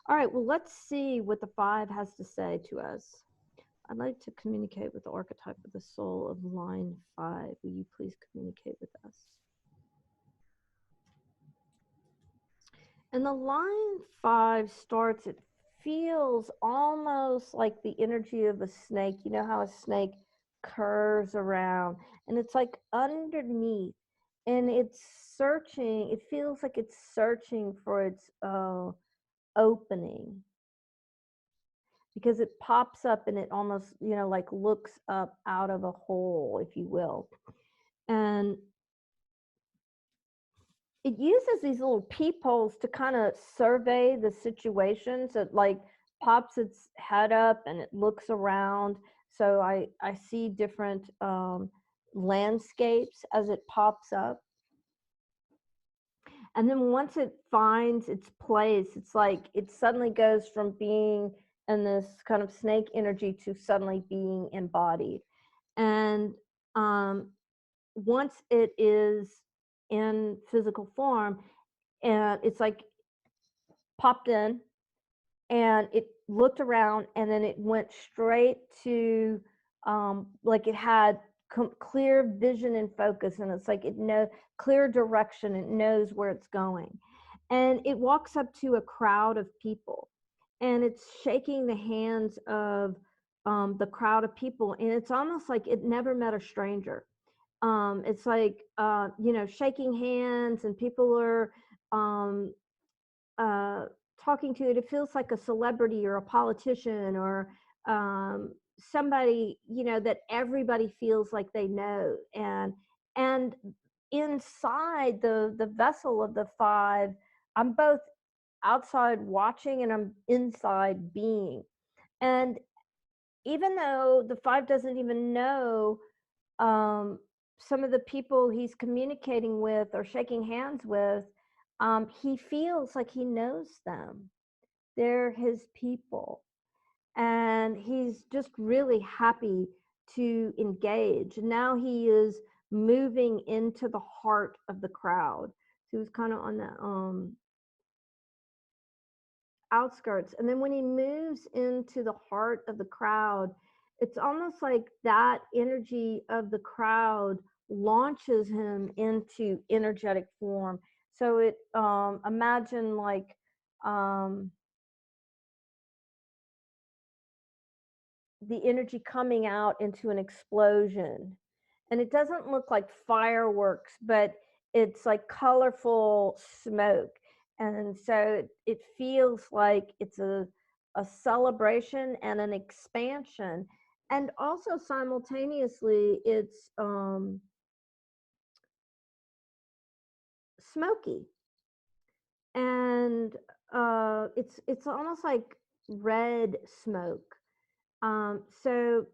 All right, well, let's see what the 5 has to say to us. I'd like to communicate with the archetype of the soul of line 5. Will you please communicate with us? And the line 5 starts, it feels almost like the energy of a snake. You know how a snake curves around, and it's like underneath, and it's searching. It feels like it's searching for its opening, because it pops up and it almost, like looks up out of a hole, if you will. And it uses these little peepholes to kind of survey the situations. It like pops its head up and it looks around. So I see different landscapes as it pops up. And then once it finds its place, it's like it suddenly goes from being in this kind of snake energy to suddenly being embodied. And once it is in physical form, and it's like popped in and it looked around, and then it went straight to like it had clear vision and focus, and it's like it knows clear direction, it knows where it's going. And it walks up to a crowd of people, and it's shaking the hands of the crowd of people, and it's almost like it never met a stranger. It's like shaking hands, and people are um, uh, talking to it. It feels like a celebrity or a politician or somebody, that everybody feels like they know. And inside the vessel of the 5, I'm both outside watching and I'm inside being. And even though the 5 doesn't even know um, some of the people he's communicating with or shaking hands with, he feels like he knows them. They're his people. And he's just really happy to engage. Now he is moving into the heart of the crowd. So he was kind of on the outskirts. And then when he moves into the heart of the crowd, it's almost like that energy of the crowd launches him into energetic form. So it imagine like the energy coming out into an explosion. And it doesn't look like fireworks, but it's like colorful smoke. And so it feels like it's a celebration and an expansion. And also simultaneously, it's smoky. And it's almost like red smoke. So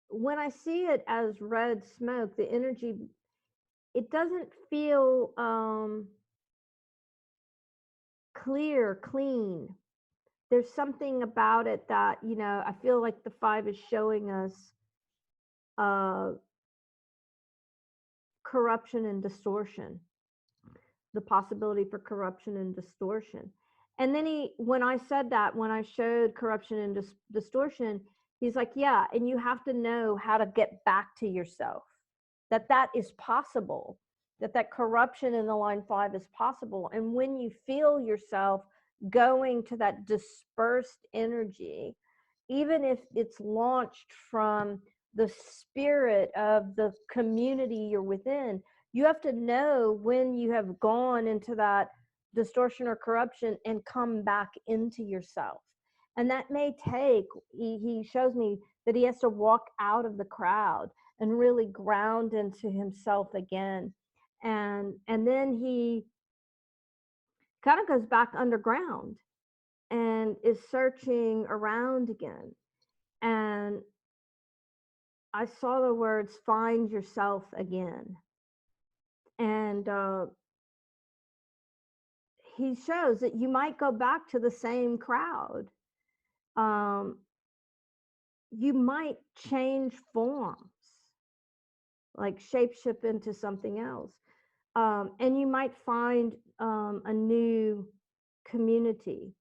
when I see it as red smoke, the energy, it doesn't feel clear, clean. There's something about it that, I feel like the 5 is showing us uh, corruption and distortion, the possibility for corruption and distortion. And then when I said that, when I showed corruption and distortion, he's like, yeah, and you have to know how to get back to yourself, that is possible, that corruption in the line 5 is possible. And when you feel yourself going to that dispersed energy, even if it's launched from the spirit of the community you're within, you have to know when you have gone into that distortion or corruption and come back into yourself. And that may take, he shows me that he has to walk out of the crowd and really ground into himself again. And then he kind of goes back underground and is searching around again. And I saw the words, find yourself again. And he shows that you might go back to the same crowd. You might change forms, like shapeshift into something else. And you might find a new community.